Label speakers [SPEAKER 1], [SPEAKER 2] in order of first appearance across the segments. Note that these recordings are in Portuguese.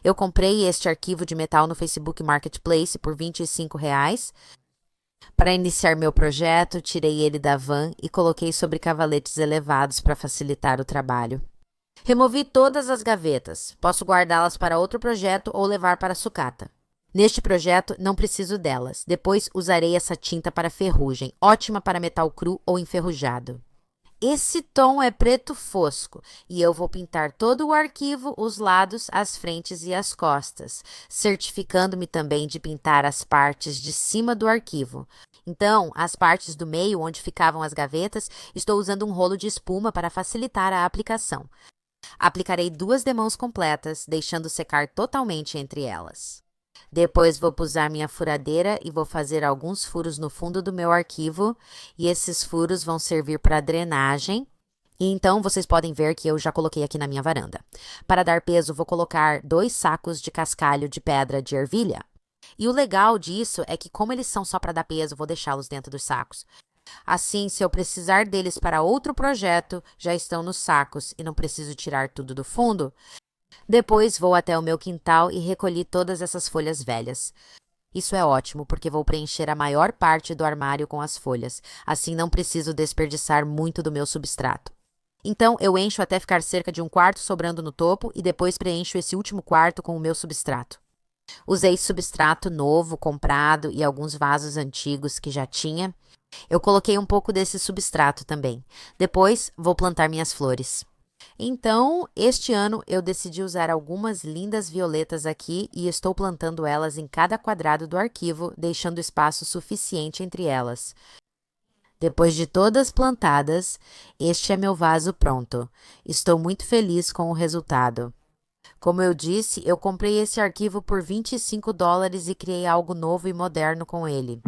[SPEAKER 1] Eu comprei este arquivo de metal no Facebook Marketplace por R$ 25. Para iniciar meu projeto, tirei ele da van e coloquei sobre cavaletes elevados para facilitar o trabalho. Removi todas as gavetas. Posso guardá-las para outro projeto ou levar para a sucata. Neste projeto, não preciso delas. Depois, usarei essa tinta para ferrugem, ótima para metal cru ou enferrujado. Esse tom é preto fosco e eu vou pintar todo o arquivo, os lados, as frentes e as costas, certificando-me também de pintar as partes de cima do arquivo. Então, as partes do meio, onde ficavam as gavetas, estou usando um rolo de espuma para facilitar a aplicação. Aplicarei 2 demãos completas, deixando secar totalmente entre elas. Depois vou usar minha furadeira e vou fazer alguns furos no fundo do meu arquivo, e esses furos vão servir para drenagem. E então vocês podem ver que eu já coloquei aqui na minha varanda. Para dar peso, vou colocar 2 sacos de cascalho de pedra de ervilha. E o legal disso é que, como eles são só para dar peso, vou deixá-los dentro dos sacos. Assim, se eu precisar deles para outro projeto, já estão nos sacos e não preciso tirar tudo do fundo. Depois vou até o meu quintal e recolhi todas essas folhas velhas. Isso é ótimo, porque vou preencher a maior parte do armário com as folhas. Assim não preciso desperdiçar muito do meu substrato. Então, eu encho até ficar cerca de 1/4 sobrando no topo e depois preencho esse último quarto com o meu substrato. Usei substrato novo, comprado e alguns vasos antigos que já tinha. Eu coloquei um pouco desse substrato também. Depois, vou plantar minhas flores. Então, este ano eu decidi usar algumas lindas violetas aqui e estou plantando elas em cada quadrado do arquivo, deixando espaço suficiente entre elas. Depois de todas plantadas, este é meu vaso pronto. Estou muito feliz com o resultado. Como eu disse, eu comprei esse arquivo por $25 e criei algo novo e moderno com ele.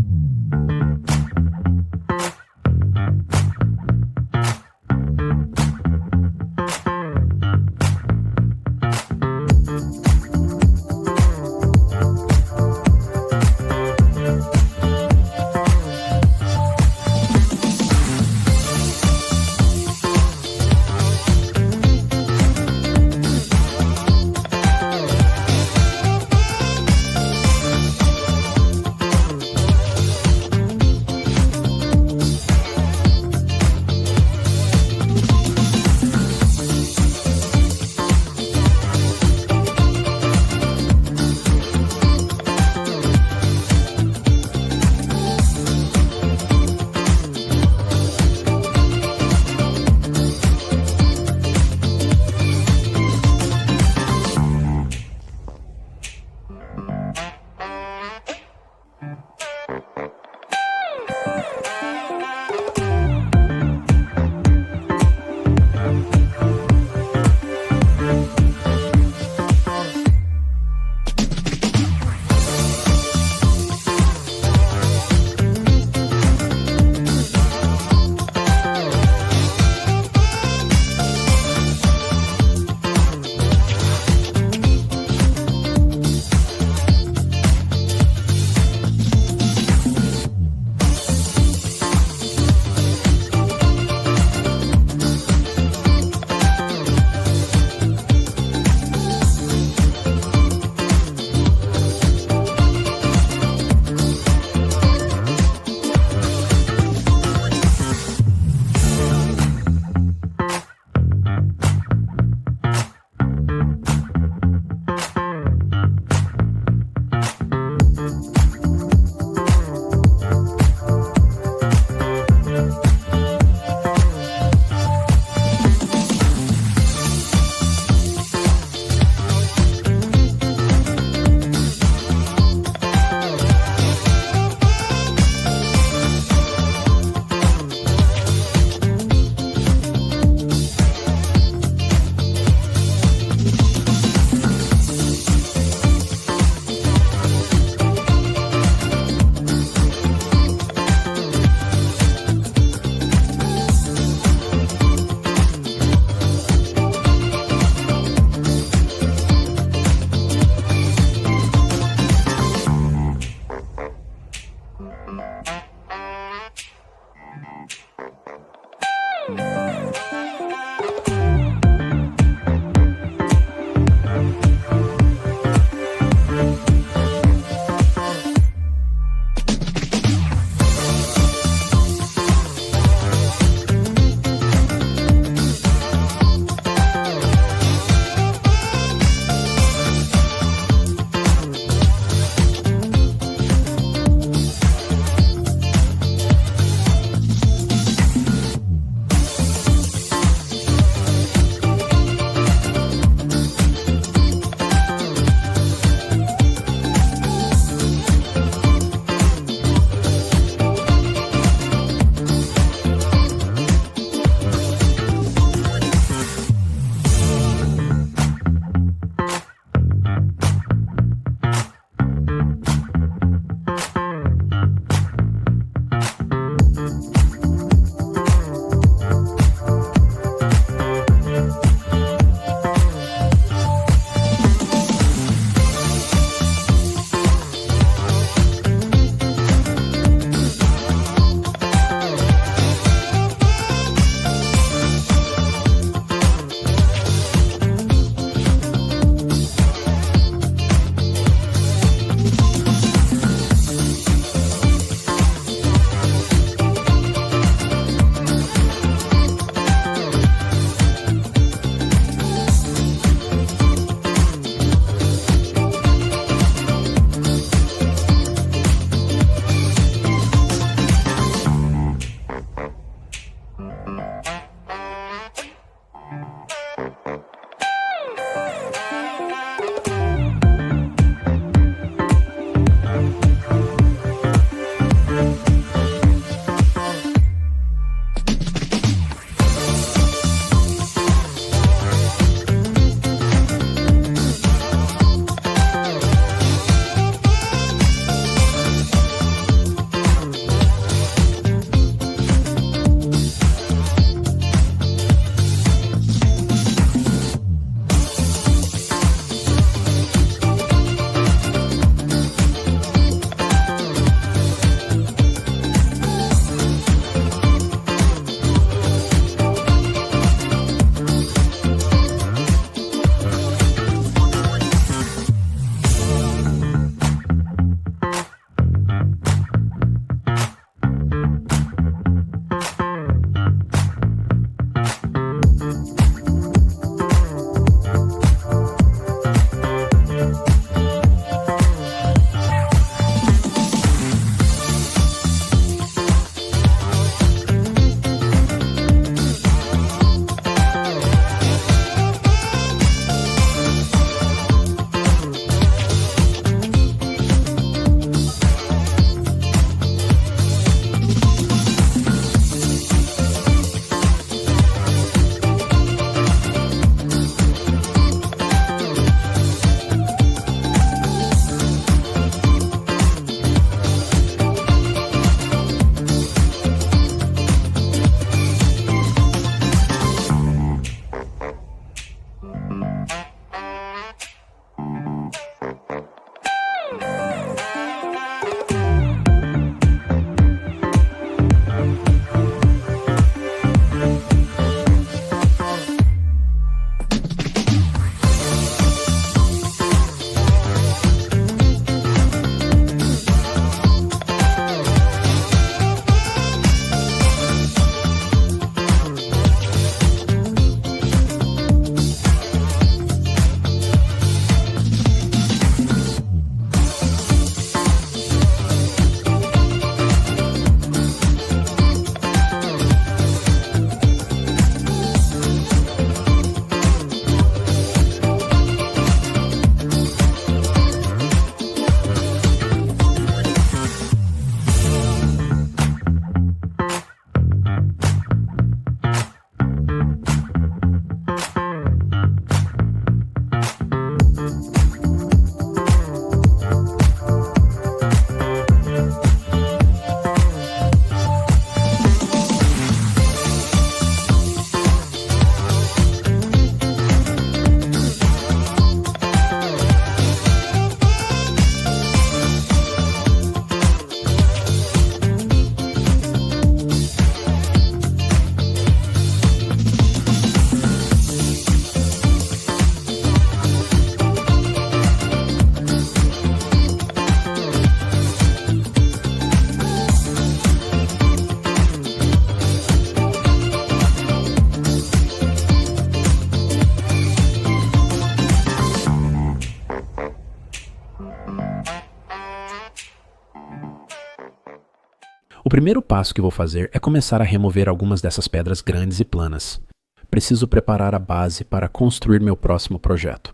[SPEAKER 2] O primeiro passo que vou fazer é começar a remover algumas dessas pedras grandes e planas. Preciso preparar a base para construir meu próximo projeto.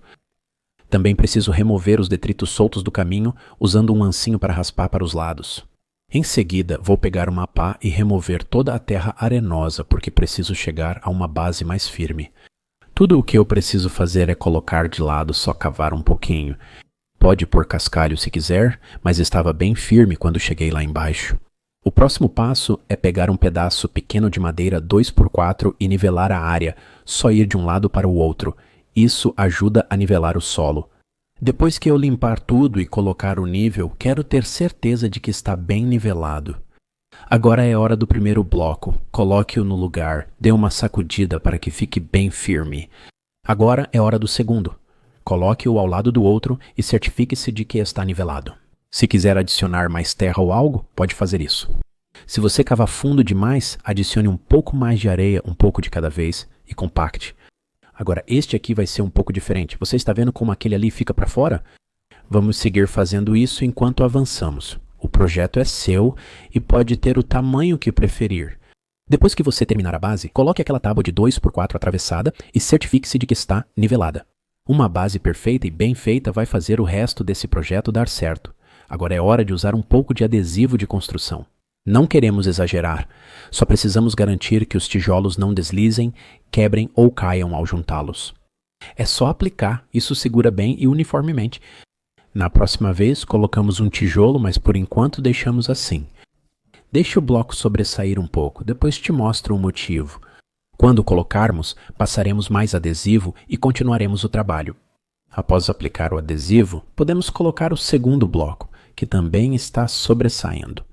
[SPEAKER 2] Também preciso remover os detritos soltos do caminho usando um ancinho para raspar para os lados. Em seguida, vou pegar uma pá e remover toda a terra arenosa porque preciso chegar a uma base mais firme. Tudo o que eu preciso fazer é colocar de lado, só cavar um pouquinho. Pode pôr cascalho se quiser, mas estava bem firme quando cheguei lá embaixo. O próximo passo é pegar um pedaço pequeno de madeira 2x4 e nivelar a área, só ir de um lado para o outro. Isso ajuda a nivelar o solo. Depois que eu limpar tudo e colocar o nível, quero ter certeza de que está bem nivelado. Agora é hora do primeiro bloco. Coloque-o no lugar, dê uma sacudida para que fique bem firme. Agora é hora do segundo. Coloque-o ao lado do outro e certifique-se de que está nivelado. Se quiser adicionar mais terra ou algo, pode fazer isso. Se você cavar fundo demais, adicione um pouco mais de areia, um pouco de cada vez, e compacte. Agora, este aqui vai ser um pouco diferente. Você está vendo como aquele ali fica para fora? Vamos seguir fazendo isso enquanto avançamos. O projeto é seu e pode ter o tamanho que preferir. Depois que você terminar a base, coloque aquela tábua de 2x4 atravessada e certifique-se de que está nivelada. Uma base perfeita e bem feita vai fazer o resto desse projeto dar certo. Agora é hora de usar um pouco de adesivo de construção. Não queremos exagerar, só precisamos garantir que os tijolos não deslizem, quebrem ou caiam ao juntá-los. É só aplicar, isso segura bem e uniformemente. Na próxima vez colocamos um tijolo, mas por enquanto deixamos assim. Deixe o bloco sobressair um pouco, depois te mostro o motivo. Quando colocarmos, passaremos mais adesivo e continuaremos o trabalho. Após aplicar o adesivo, podemos colocar o segundo bloco, que também está sobressaindo.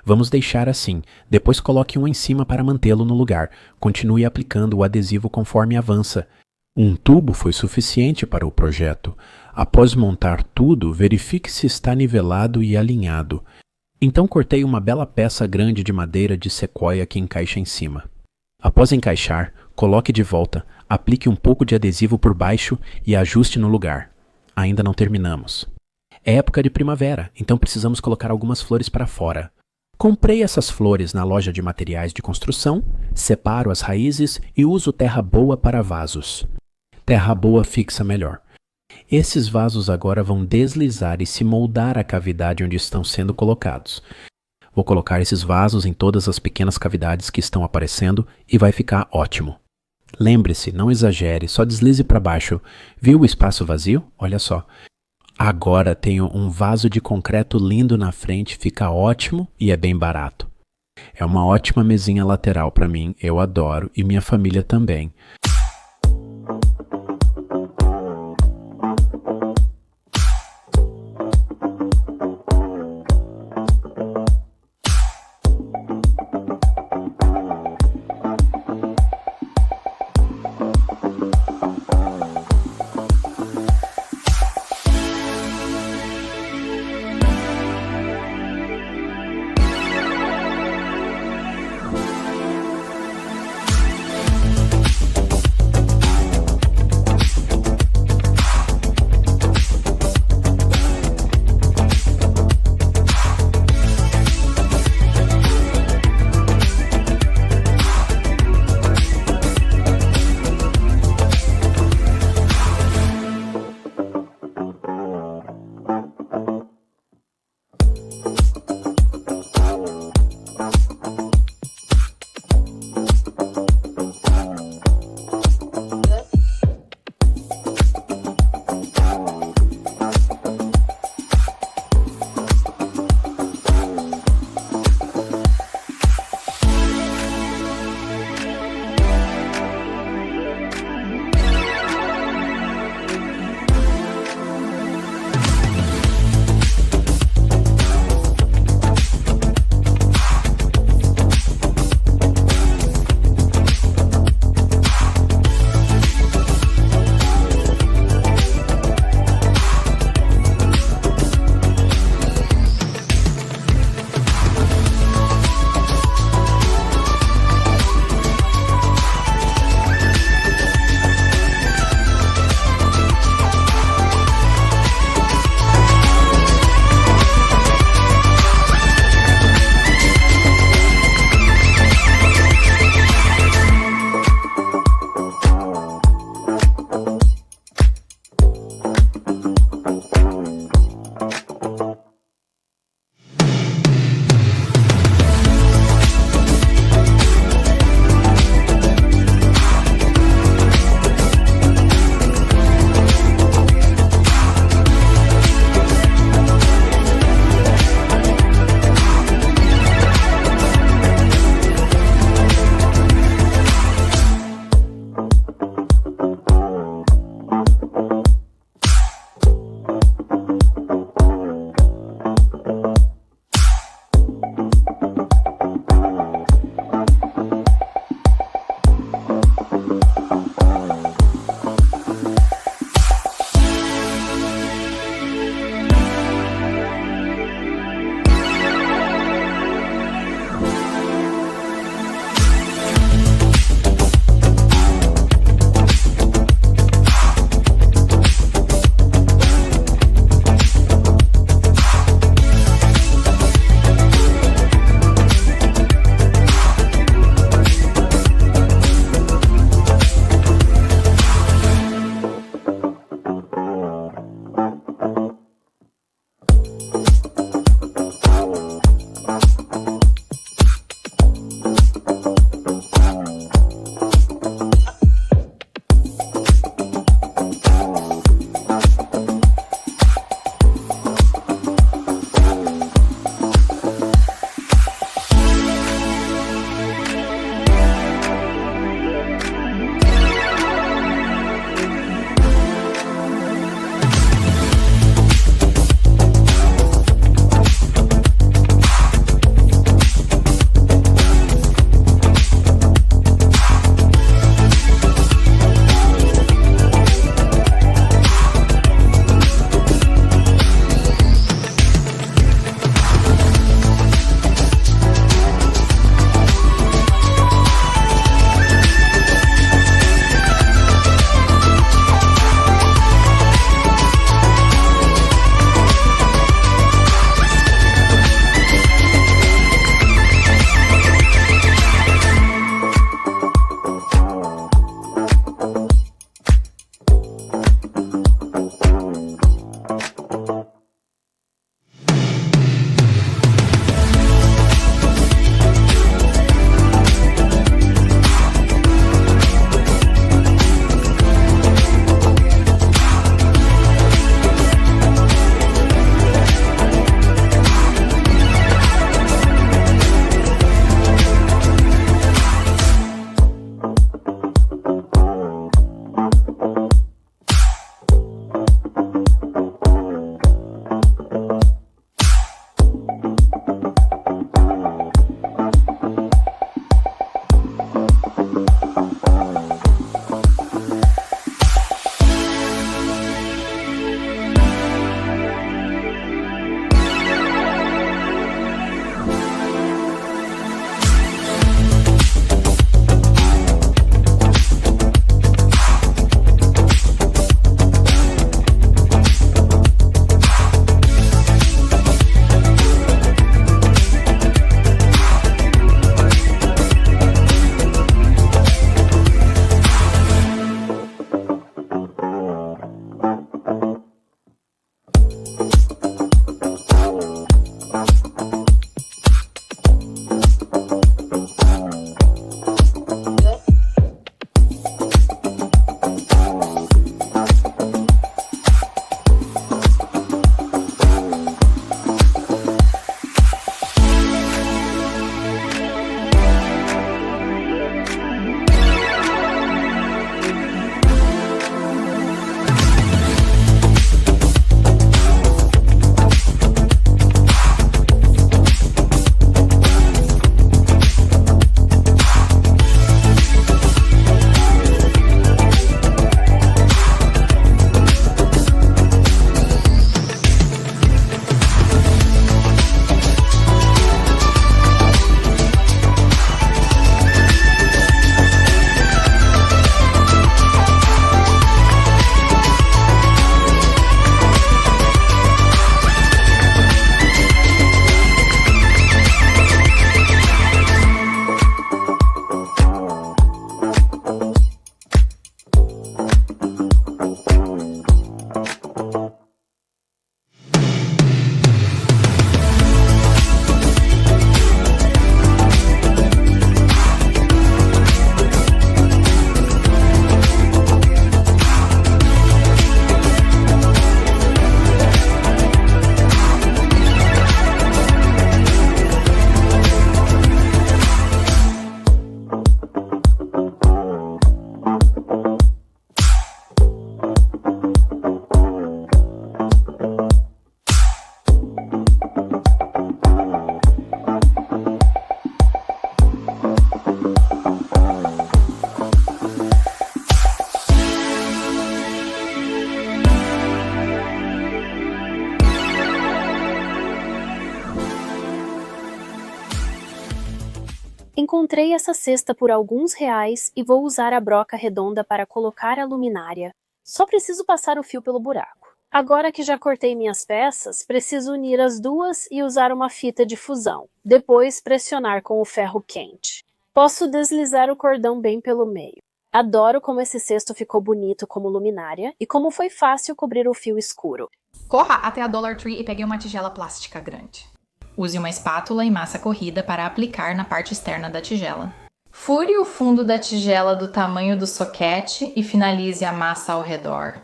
[SPEAKER 2] Vamos deixar assim, depois coloque um em cima para mantê-lo no lugar. Continue aplicando o adesivo conforme avança. Um tubo foi suficiente para o projeto. Após montar tudo, verifique se está nivelado e alinhado. Então cortei uma bela peça grande de madeira de sequoia que encaixa em cima. Após encaixar, coloque de volta, aplique um pouco de adesivo por baixo e ajuste no lugar. Ainda não terminamos. É época de primavera, então precisamos colocar algumas flores para fora. Comprei essas flores na loja de materiais de construção, separo as raízes e uso terra boa para vasos. Terra boa fixa melhor. Esses vasos agora vão deslizar e se moldar à cavidade onde estão sendo colocados. Vou colocar esses vasos em todas as pequenas cavidades que estão aparecendo e vai ficar ótimo. Lembre-se, não exagere, só deslize para baixo. Viu o espaço vazio? Olha só. Agora tenho um vaso de concreto lindo na frente, fica ótimo e é bem barato. É uma ótima mesinha lateral para mim, eu adoro e minha família também.
[SPEAKER 3] Encontrei essa cesta por alguns reais e vou usar a broca redonda para colocar a luminária. Só preciso passar o fio pelo buraco. Agora que já cortei minhas peças, preciso unir as duas e usar uma fita de fusão. Depois pressionar com o ferro quente. Posso deslizar o cordão bem pelo meio. Adoro como esse cesto ficou bonito como luminária e como foi fácil cobrir o fio escuro.
[SPEAKER 4] Corra até a Dollar Tree e pegue uma tigela plástica grande. Use uma espátula e massa corrida para aplicar na parte externa da tigela. Fure o fundo da tigela do tamanho do soquete e finalize a massa ao redor.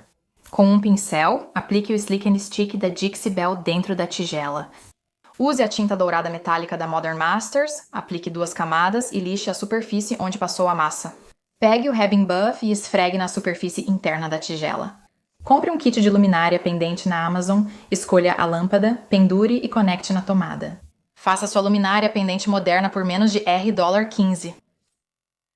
[SPEAKER 4] Com um pincel, aplique o Slick and Stick da Dixie Belle dentro da tigela. Use a tinta dourada metálica da Modern Masters, aplique 2 camadas e lixe a superfície onde passou a massa. Pegue o Hebbing Buff e esfregue na superfície interna da tigela. Compre um kit de luminária pendente na Amazon, escolha a lâmpada, pendure e conecte na tomada. Faça sua luminária pendente moderna por menos de $15.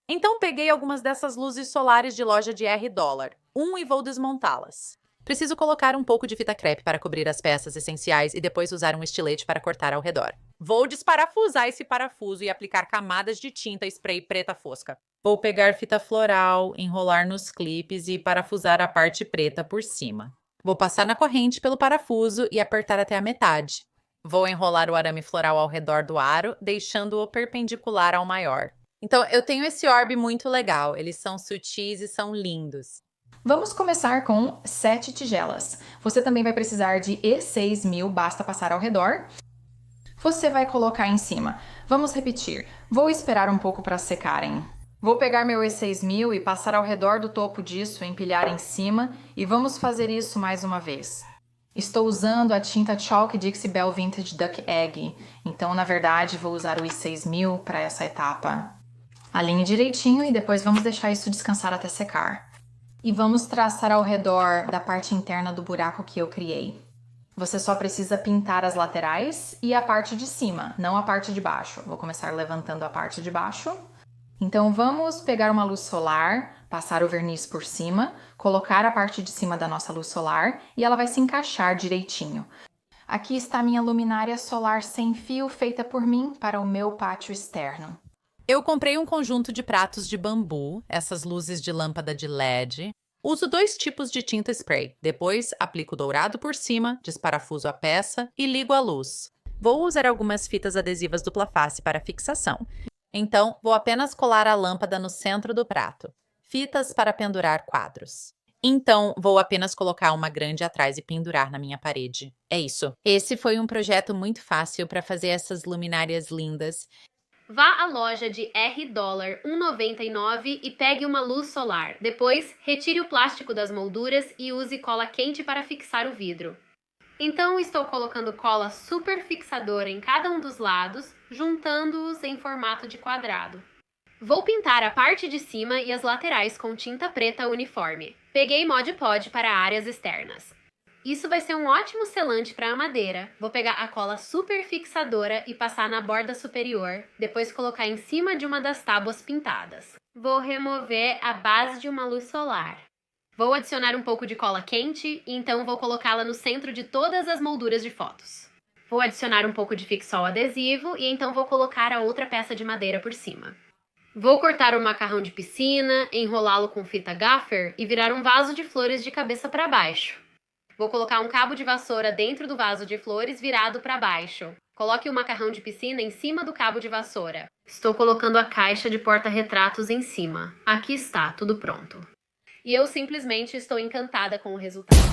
[SPEAKER 5] Então peguei algumas dessas luzes solares de loja de $1 e vou desmontá-las. Preciso colocar um pouco de fita crepe para cobrir as peças essenciais e depois usar um estilete para cortar ao redor. Vou desparafusar esse parafuso e aplicar camadas de tinta spray preta fosca. Vou pegar fita floral, enrolar nos clipes e parafusar a parte preta por cima. Vou passar na corrente pelo parafuso e apertar até a metade. Vou enrolar o arame floral ao redor do aro, deixando-o perpendicular ao maior. Então, eu tenho esse orbe muito legal. Eles são sutis e são lindos.
[SPEAKER 4] Vamos começar com 7 tigelas. Você também vai precisar de E6000, basta passar ao redor. Você vai colocar em cima. Vamos repetir. Vou esperar um pouco para secarem. Vou pegar meu E6000 e passar ao redor do topo disso, empilhar em cima e vamos fazer isso mais uma vez. Estou usando a tinta Chalk Dixie Belle Vintage Duck Egg, então na verdade vou usar o E6000 para essa etapa. Alinhe direitinho e depois vamos deixar isso descansar até secar. E vamos traçar ao redor da parte interna do buraco que eu criei. Você só precisa pintar as laterais e a parte de cima, não a parte de baixo. Vou começar levantando a parte de baixo. Então vamos pegar uma luz solar, passar o verniz por cima, colocar a parte de cima da nossa luz solar e ela vai se encaixar direitinho. Aqui está a minha luminária solar sem fio feita por mim para o meu pátio externo.
[SPEAKER 5] Eu comprei um conjunto de pratos de bambu, essas luzes de lâmpada de LED. Uso 2 tipos de tinta spray. Depois, aplico dourado por cima, desparafuso a peça e ligo a luz. Vou usar algumas fitas adesivas dupla face para fixação. Então, vou apenas colar a lâmpada no centro do prato. Fitas para pendurar quadros. Então, vou apenas colocar uma grande atrás e pendurar na minha parede. É isso. Esse foi um projeto muito fácil para fazer essas luminárias lindas.
[SPEAKER 6] Vá à loja de $1, $1,99 e pegue uma luz solar. Depois, retire o plástico das molduras e use cola quente para fixar o vidro. Então, estou colocando cola super fixadora em cada um dos lados, juntando-os em formato de quadrado. Vou pintar a parte de cima e as laterais com tinta preta uniforme. Peguei Mod Podge para áreas externas. Isso vai ser um ótimo selante para a madeira. Vou pegar a cola super fixadora e passar na borda superior, depois colocar em cima de uma das tábuas pintadas. Vou remover a base de uma luz solar. Vou adicionar um pouco de cola quente e então vou colocá-la no centro de todas as molduras de fotos. Vou adicionar um pouco de fixol adesivo e então vou colocar a outra peça de madeira por cima. Vou cortar o macarrão de piscina, enrolá-lo com fita gaffer e virar um vaso de flores de cabeça para baixo. Vou colocar um cabo de vassoura dentro do vaso de flores virado para baixo. Coloque o macarrão de piscina em cima do cabo de vassoura. Estou colocando a caixa de porta-retratos em cima. Aqui está, tudo pronto. E eu simplesmente estou encantada com o resultado.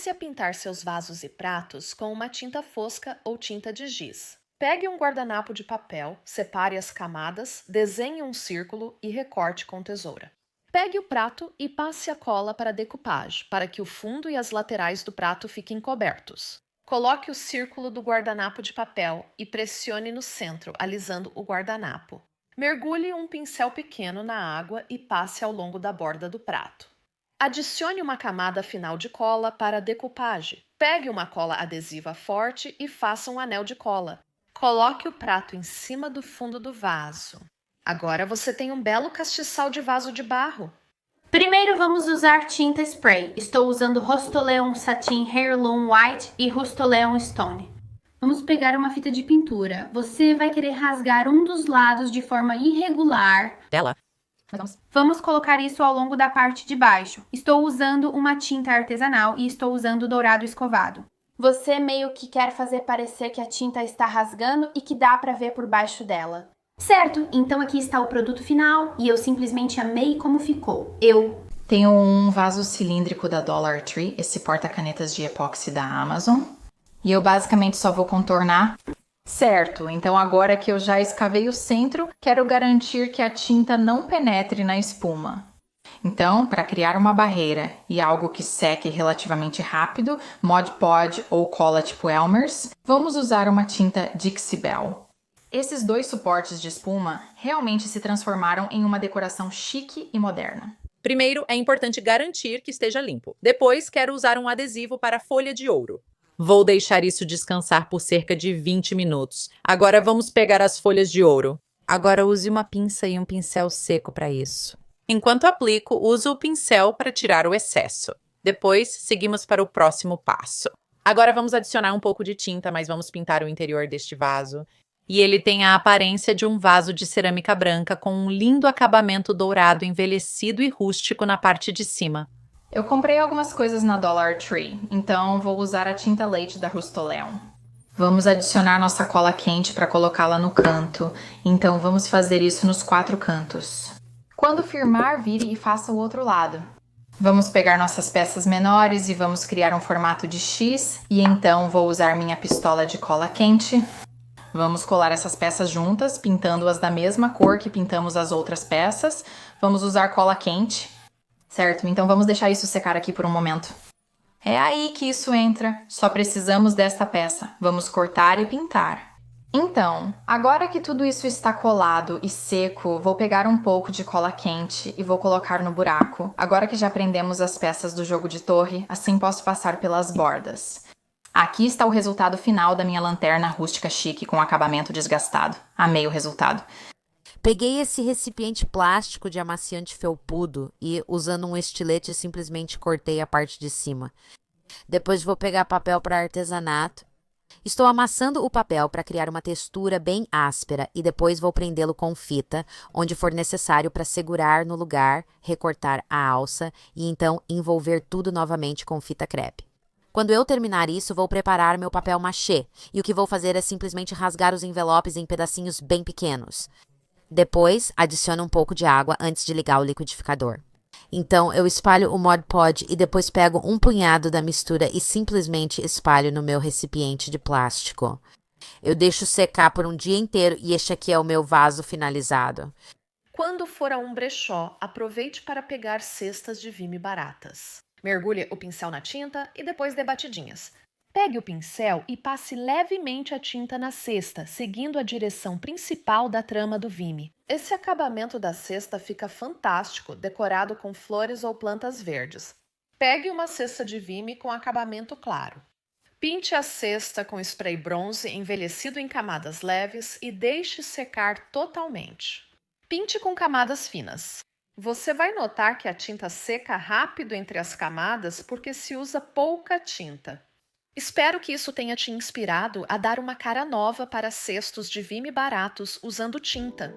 [SPEAKER 7] Comece a pintar seus vasos e pratos com uma tinta fosca ou tinta de giz. Pegue um guardanapo de papel, separe as camadas, desenhe um círculo e recorte com tesoura. Pegue o prato e passe a cola para decupagem, para que o fundo e as laterais do prato fiquem cobertos. Coloque o círculo do guardanapo de papel e pressione no centro, alisando o guardanapo. Mergulhe um pincel pequeno na água e passe ao longo da borda do prato. Adicione uma camada final de cola para a decupagem. Pegue uma cola adesiva forte e faça um anel de cola. Coloque o prato em cima do fundo do vaso. Agora você tem um belo castiçal de vaso de barro.
[SPEAKER 6] Primeiro vamos usar tinta spray. Estou usando Rust-Oleum Satin Heirloom White e Rust-Oleum Stone. Vamos pegar uma fita de pintura. Você vai querer rasgar um dos lados de forma irregular.
[SPEAKER 5] Dela.
[SPEAKER 6] Vamos colocar isso ao longo da parte de baixo. Estou usando uma tinta artesanal e estou usando dourado escovado. Você meio que quer fazer parecer que a tinta está rasgando e que dá para ver por baixo dela. Certo, então aqui está o produto final e eu simplesmente amei como ficou.
[SPEAKER 4] Tenho um vaso cilíndrico da Dollar Tree, esse porta-canetas de epóxi da Amazon. E eu basicamente só vou contornar. Certo, então agora que eu já escavei o centro, quero garantir que a tinta não penetre na espuma. Então, para criar uma barreira e algo que seque relativamente rápido, Mod Podge ou cola tipo Elmer's, vamos usar uma tinta Dixie Belle. Esses dois suportes de espuma realmente se transformaram em uma decoração chique e moderna.
[SPEAKER 5] Primeiro, é importante garantir que esteja limpo. Depois, quero usar um adesivo para folha de ouro. Vou deixar isso descansar por cerca de 20 minutos. Agora vamos pegar as folhas de ouro.
[SPEAKER 1] Agora use uma pinça e um pincel seco para isso.
[SPEAKER 5] Enquanto aplico, uso o pincel para tirar o excesso. Depois, seguimos para o próximo passo. Agora vamos adicionar um pouco de tinta, mas vamos pintar o interior deste vaso. E ele tem a aparência de um vaso de cerâmica branca com um lindo acabamento dourado envelhecido e rústico na parte de cima.
[SPEAKER 4] Eu comprei algumas coisas na Dollar Tree, então vou usar a tinta leite da Rust-Oleum. Vamos adicionar nossa cola quente para colocá-la no canto, então vamos fazer isso nos 4 cantos. Quando firmar, vire e faça o outro lado. Vamos pegar nossas peças menores e vamos criar um formato de X, e então vou usar minha pistola de cola quente. Vamos colar essas peças juntas, pintando-as da mesma cor que pintamos as outras peças. Vamos usar cola quente. Certo, então vamos deixar isso secar aqui por um momento. É aí que isso entra. Só precisamos desta peça. Vamos cortar e pintar. Então, agora que tudo isso está colado e seco, vou pegar um pouco de cola quente e vou colocar no buraco. Agora que já prendemos as peças do jogo de torre, assim posso passar pelas bordas. Aqui está o resultado final da minha lanterna rústica chique com acabamento desgastado. Amei o resultado.
[SPEAKER 1] Peguei esse recipiente plástico de amaciante felpudo e, usando um estilete, simplesmente cortei a parte de cima. Depois vou pegar papel para artesanato. Estou amassando o papel para criar uma textura bem áspera e depois vou prendê-lo com fita, onde for necessário para segurar no lugar, recortar a alça e então envolver tudo novamente com fita crepe. Quando eu terminar isso, vou preparar meu papel machê e o que vou fazer é simplesmente rasgar os envelopes em pedacinhos bem pequenos. Depois, adiciono um pouco de água antes de ligar o liquidificador. Então, eu espalho o Mod Podge e depois pego um punhado da mistura e simplesmente espalho no meu recipiente de plástico. Eu deixo secar por um dia inteiro e este aqui é o meu vaso finalizado.
[SPEAKER 7] Quando for a um brechó, aproveite para pegar cestas de vime baratas. Mergulhe o pincel na tinta e depois dê batidinhas. Pegue o pincel e passe levemente a tinta na cesta, seguindo a direção principal da trama do vime. Esse acabamento da cesta fica fantástico, decorado com flores ou plantas verdes. Pegue uma cesta de vime com acabamento claro. Pinte a cesta com spray bronze envelhecido em camadas leves e deixe secar totalmente. Pinte com camadas finas. Você vai notar que a tinta seca rápido entre as camadas porque se usa pouca tinta. Espero que isso tenha te inspirado a dar uma cara nova para cestos de vime baratos usando tinta.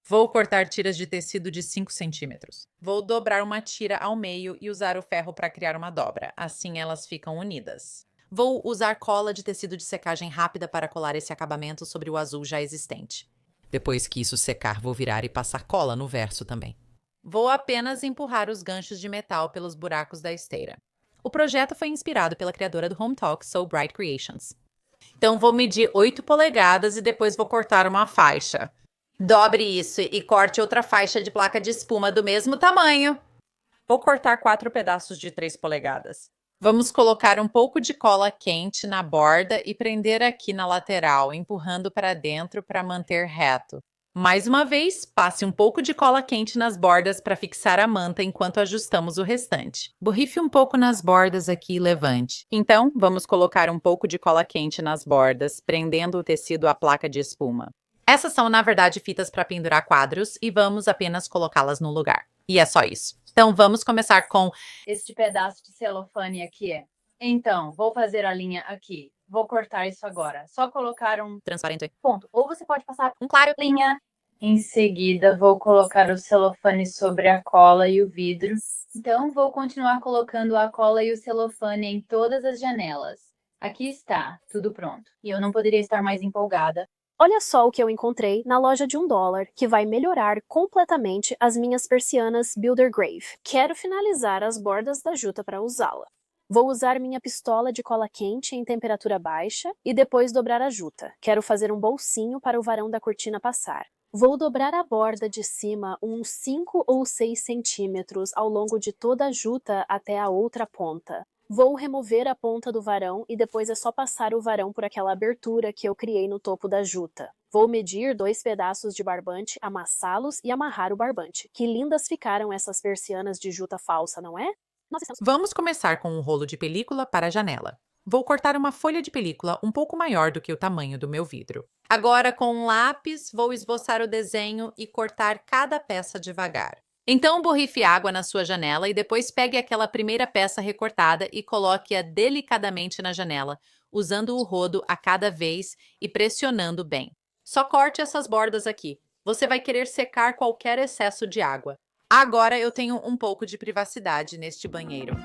[SPEAKER 5] Vou cortar tiras de tecido de 5 centímetros. Vou dobrar uma tira ao meio e usar o ferro para criar uma dobra. Assim elas ficam unidas. Vou usar cola de tecido de secagem rápida para colar esse acabamento sobre o azul já existente. Depois que isso secar, vou virar e passar cola no verso também. Vou apenas empurrar os ganchos de metal pelos buracos da esteira. O projeto foi inspirado pela criadora do Home Talk, So Bright Creations. Então vou medir 8 polegadas e depois vou cortar uma faixa. Dobre isso e corte outra faixa de placa de espuma do mesmo tamanho. Vou cortar 4 pedaços de 3 polegadas. Vamos colocar um pouco de cola quente na borda e prender aqui na lateral, empurrando para dentro para manter reto. Mais uma vez, passe um pouco de cola quente nas bordas para fixar a manta enquanto ajustamos o restante. Borrife um pouco nas bordas aqui e levante. Então, vamos colocar um pouco de cola quente nas bordas, prendendo o tecido à placa de espuma. Essas são, na verdade, fitas para pendurar quadros e vamos apenas colocá-las no lugar. E é só isso. Então, vamos começar com
[SPEAKER 8] este pedaço de celofane aqui. Então, vou fazer a linha aqui. Vou cortar isso agora. Só colocar um
[SPEAKER 5] transparente.
[SPEAKER 8] ponto. Ou você pode passar
[SPEAKER 5] Um claro.
[SPEAKER 8] linha. Em seguida, vou colocar o celofane sobre a cola e o vidro. Então, vou continuar colocando a cola e o celofane em todas as janelas. Aqui está, tudo pronto. E eu não poderia estar mais empolgada.
[SPEAKER 3] Olha só o que eu encontrei na loja de $1, que vai melhorar completamente as minhas persianas Builder Grave. Quero finalizar as bordas da juta para usá-la. Vou usar minha pistola de cola quente em temperatura baixa e depois dobrar a juta. Quero fazer um bolsinho para o varão da cortina passar. Vou dobrar a borda de cima uns 5 ou 6 centímetros ao longo de toda a juta até a outra ponta. Vou remover a ponta do varão e depois é só passar o varão por aquela abertura que eu criei no topo da juta. Vou medir 2 pedaços de barbante, amassá-los e amarrar o barbante. Que lindas ficaram essas persianas de juta falsa, não é?
[SPEAKER 5] Vamos começar com um rolo de película para a janela. Vou cortar uma folha de película um pouco maior do que o tamanho do meu vidro. Agora, com um lápis, vou esboçar o desenho e cortar cada peça devagar. Então, borrife água na sua janela e depois pegue aquela primeira peça recortada e coloque-a delicadamente na janela, usando o rodo a cada vez e pressionando bem. Só corte essas bordas aqui. Você vai querer secar qualquer excesso de água. Agora eu tenho um pouco de privacidade neste banheiro.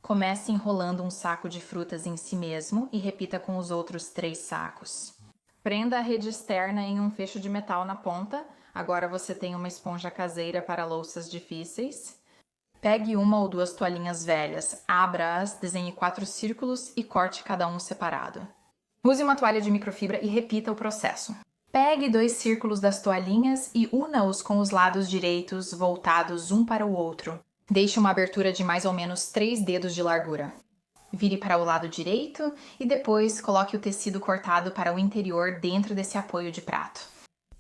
[SPEAKER 4] Comece enrolando um saco de frutas em si mesmo e repita com os outros 3 sacos. Prenda a rede externa em um fecho de metal na ponta. Agora você tem uma esponja caseira para louças difíceis. Pegue 1 ou 2 toalhinhas velhas, abra-as, desenhe 4 círculos e corte cada um separado. Use uma toalha de microfibra e repita o processo. Pegue 2 círculos das toalhinhas e una-os com os lados direitos voltados um para o outro. Deixe uma abertura de mais ou menos 3 dedos de largura. Vire para o lado direito e depois coloque o tecido cortado para o interior dentro desse apoio de prato.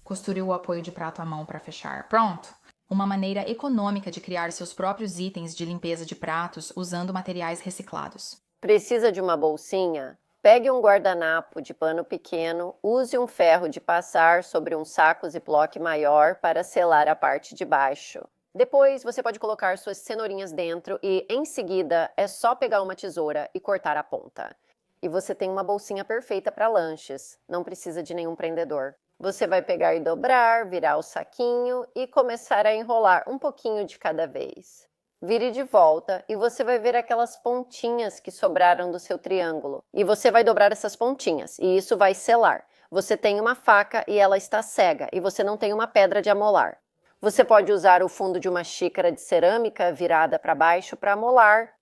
[SPEAKER 4] Costure o apoio de prato à mão para fechar. Pronto! Uma maneira econômica de criar seus próprios itens de limpeza de pratos usando materiais reciclados.
[SPEAKER 9] Precisa de uma bolsinha? Pegue um guardanapo de pano pequeno, use um ferro de passar sobre um saco Ziploc maior para selar a parte de baixo. Depois você pode colocar suas cenourinhas dentro e, em seguida, é só pegar uma tesoura e cortar a ponta. E você tem uma bolsinha perfeita para lanches, não precisa de nenhum prendedor. Você vai pegar e dobrar, virar o saquinho e começar a enrolar um pouquinho de cada vez. Vire de volta e você vai ver aquelas pontinhas que sobraram do seu triângulo. E você vai dobrar essas pontinhas e isso vai selar. Você tem uma faca e ela está cega e você não tem uma pedra de amolar. Você pode usar o fundo de uma xícara de cerâmica virada para baixo para amolar.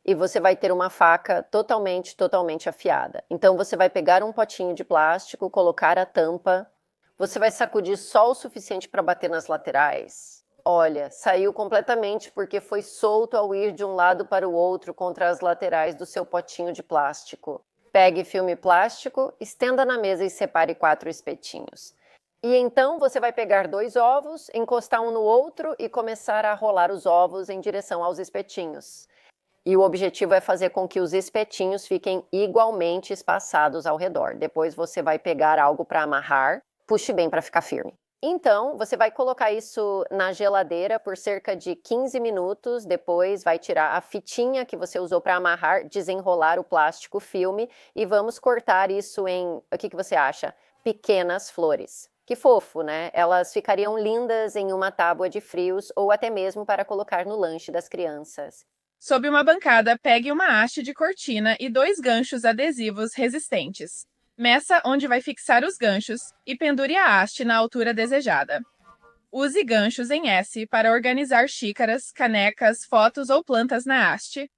[SPEAKER 9] E você vai ter uma faca totalmente afiada. Então você vai pegar um potinho de plástico, colocar a tampa. Você vai sacudir só o suficiente para bater nas laterais. Olha, saiu completamente porque foi solto ao ir de um lado para o outro contra as laterais do seu potinho de plástico. Pegue filme plástico, estenda na mesa e separe 4 espetinhos. E então você vai pegar 2 ovos, encostar um no outro e começar a rolar os ovos em direção aos espetinhos. E o objetivo é fazer com que os espetinhos fiquem igualmente espaçados ao redor. Depois você vai pegar algo para amarrar. Puxe bem para ficar firme. Então, você vai colocar isso na geladeira por cerca de 15 minutos, depois vai tirar a fitinha que você usou para amarrar, desenrolar o plástico filme e vamos cortar isso em, o que você acha? Pequenas flores. Que fofo, né? Elas ficariam lindas em uma tábua de frios ou até mesmo para colocar no lanche das crianças.
[SPEAKER 10] Sob uma bancada, pegue uma haste de cortina e 2 ganchos adesivos resistentes. Meça onde vai fixar os ganchos e pendure a haste na altura desejada. Use ganchos em S para organizar xícaras, canecas, fotos ou plantas na haste.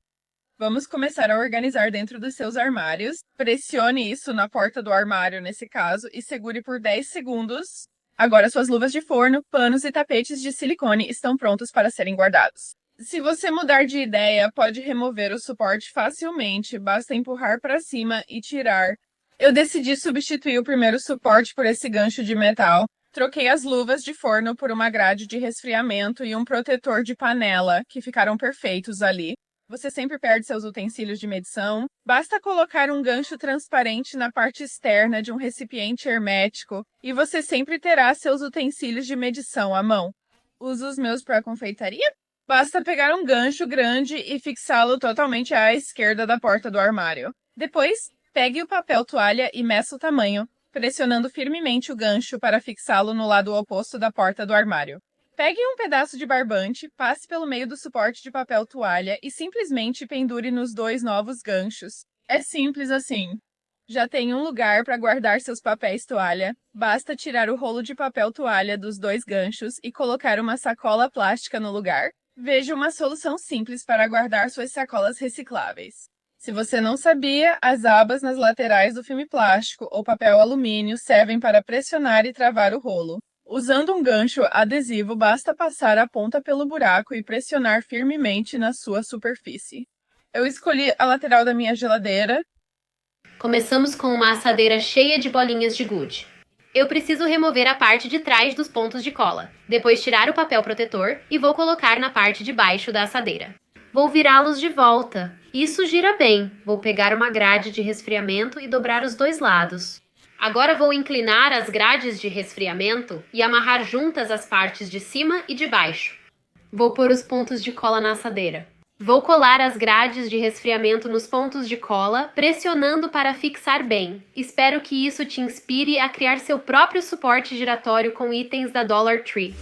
[SPEAKER 10] Vamos começar a organizar dentro dos seus armários. Pressione isso na porta do armário, nesse caso, e segure por 10 segundos. Agora suas luvas de forno, panos e tapetes de silicone estão prontos para serem guardados. Se você mudar de ideia, pode remover o suporte facilmente, basta empurrar para cima e tirar. Eu decidi substituir o primeiro suporte por esse gancho de metal. Troquei as luvas de forno por uma grade de resfriamento e um protetor de panela, que ficaram perfeitos ali. Você sempre perde seus utensílios de medição. Basta colocar um gancho transparente na parte externa de um recipiente hermético e você sempre terá seus utensílios de medição à mão. Uso os meus para confeitaria? Basta pegar um gancho grande e fixá-lo totalmente à esquerda da porta do armário. Depois, pegue o papel toalha e meça o tamanho, pressionando firmemente o gancho para fixá-lo no lado oposto da porta do armário. Pegue um pedaço de barbante, passe pelo meio do suporte de papel toalha e simplesmente pendure nos 2 novos ganchos. É simples assim. Já tem um lugar para guardar seus papéis toalha. Basta tirar o rolo de papel toalha dos 2 ganchos e colocar uma sacola plástica no lugar. Veja uma solução simples para guardar suas sacolas recicláveis. Se você não sabia, as abas nas laterais do filme plástico ou papel alumínio servem para pressionar e travar o rolo. Usando um gancho adesivo, basta passar a ponta pelo buraco e pressionar firmemente na sua superfície. Eu escolhi a lateral da minha geladeira.
[SPEAKER 6] Começamos com uma assadeira cheia de bolinhas de gude. Eu preciso remover a parte de trás dos pontos de cola, depois tirar o papel protetor e vou colocar na parte de baixo da assadeira. Vou virá-los de volta. Isso gira bem. Vou pegar uma grade de resfriamento e dobrar os 2 lados. Agora vou inclinar as grades de resfriamento e amarrar juntas as partes de cima e de baixo. Vou pôr os pontos de cola na assadeira. Vou colar as grades de resfriamento nos pontos de cola, pressionando para fixar bem. Espero que isso te inspire a criar seu próprio suporte giratório com itens da Dollar Tree.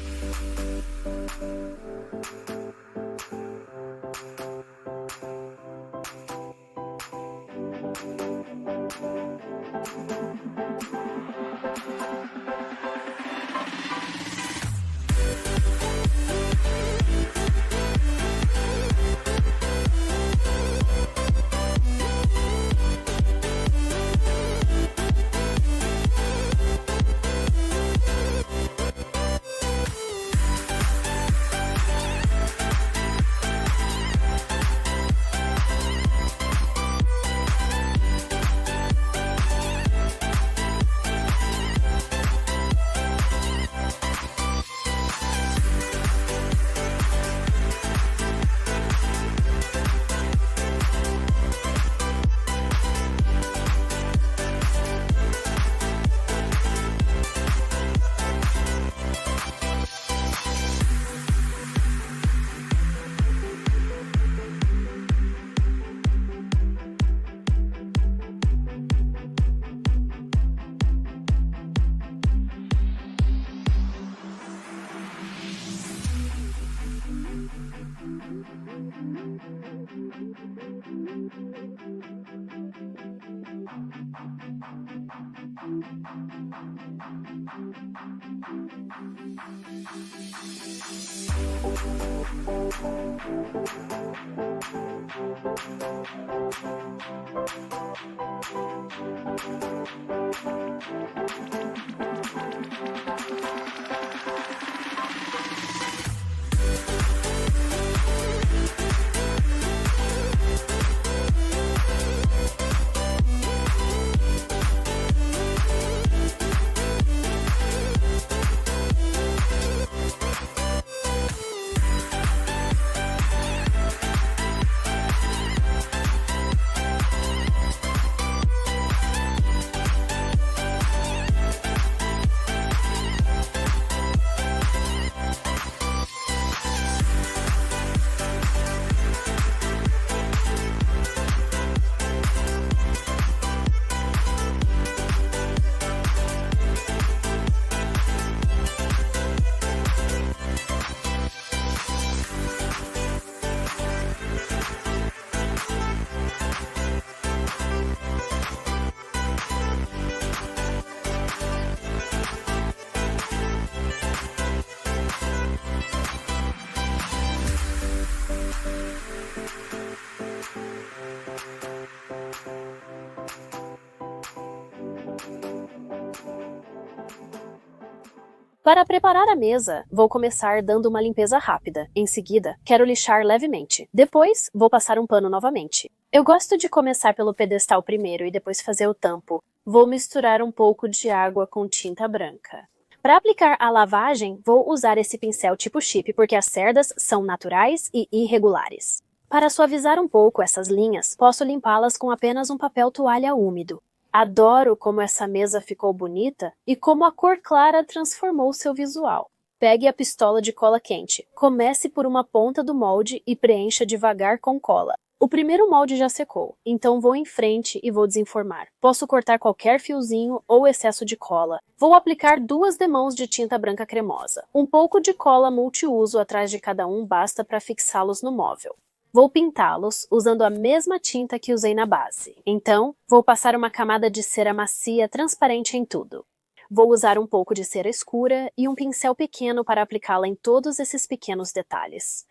[SPEAKER 3] Para preparar a mesa, vou começar dando uma limpeza rápida. Em seguida, quero lixar levemente. Depois, vou passar um pano novamente. Eu gosto de começar pelo pedestal primeiro e depois fazer o tampo. Vou misturar um pouco de água com tinta branca. Para aplicar a lavagem, vou usar esse pincel tipo chip porque as cerdas são naturais e irregulares. Para suavizar um pouco essas linhas, posso limpá-las com apenas um papel toalha úmido. Adoro como essa mesa ficou bonita e como a cor clara transformou seu visual. Pegue a pistola de cola quente, comece por uma ponta do molde e preencha devagar com cola. O primeiro molde já secou, então vou em frente e vou desenformar. Posso cortar qualquer fiozinho ou excesso de cola. Vou aplicar 2 demãos de tinta branca cremosa. Um pouco de cola multiuso atrás de cada um basta para fixá-los no móvel. Vou pintá-los usando a mesma tinta que usei na base. Então, vou passar uma camada de cera macia transparente em tudo. Vou usar um pouco de cera escura e um pincel pequeno para aplicá-la em todos esses pequenos detalhes.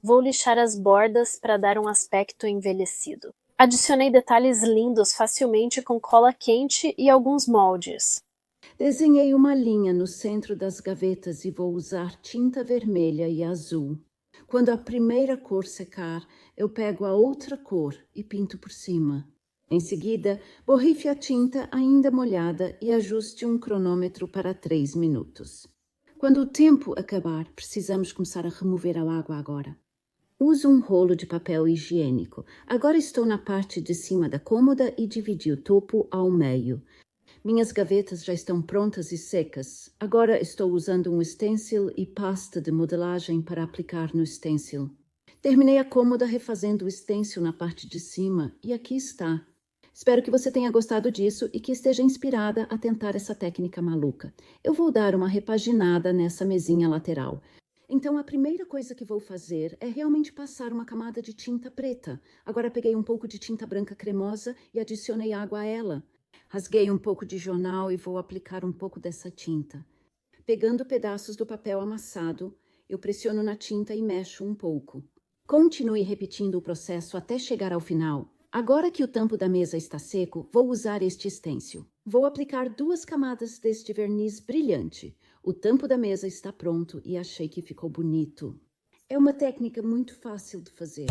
[SPEAKER 3] Vou lixar as bordas para dar um aspecto envelhecido. Adicionei detalhes lindos facilmente com cola quente e alguns moldes.
[SPEAKER 11] Desenhei uma linha no centro das gavetas e vou usar tinta vermelha e azul. Quando a primeira cor secar, eu pego a outra cor e pinto por cima. Em seguida, borrife a tinta ainda molhada e ajuste um cronômetro para 3 minutos. Quando o tempo acabar, precisamos começar a remover a água agora. Uso um rolo de papel higiênico. Agora estou na parte de cima da cômoda e dividi o topo ao meio. Minhas gavetas já estão prontas e secas. Agora estou usando um stencil e pasta de modelagem para aplicar no stencil. Terminei a cômoda refazendo o stencil na parte de cima e aqui está. Espero que você tenha gostado disso e que esteja inspirada a tentar essa técnica maluca. Eu vou dar uma repaginada nessa mesinha lateral. Então a primeira coisa que vou fazer é realmente passar uma camada de tinta preta. Agora peguei um pouco de tinta branca cremosa e adicionei água a ela. Rasguei um pouco de jornal e vou aplicar um pouco dessa tinta. Pegando pedaços do papel amassado, eu pressiono na tinta e mexo um pouco. Continue repetindo o processo até chegar ao final. Agora que o tampo da mesa está seco, vou usar este stencil. Vou aplicar 2 camadas deste verniz brilhante. O tampo da mesa está pronto e achei que ficou bonito. É uma técnica muito fácil de fazer.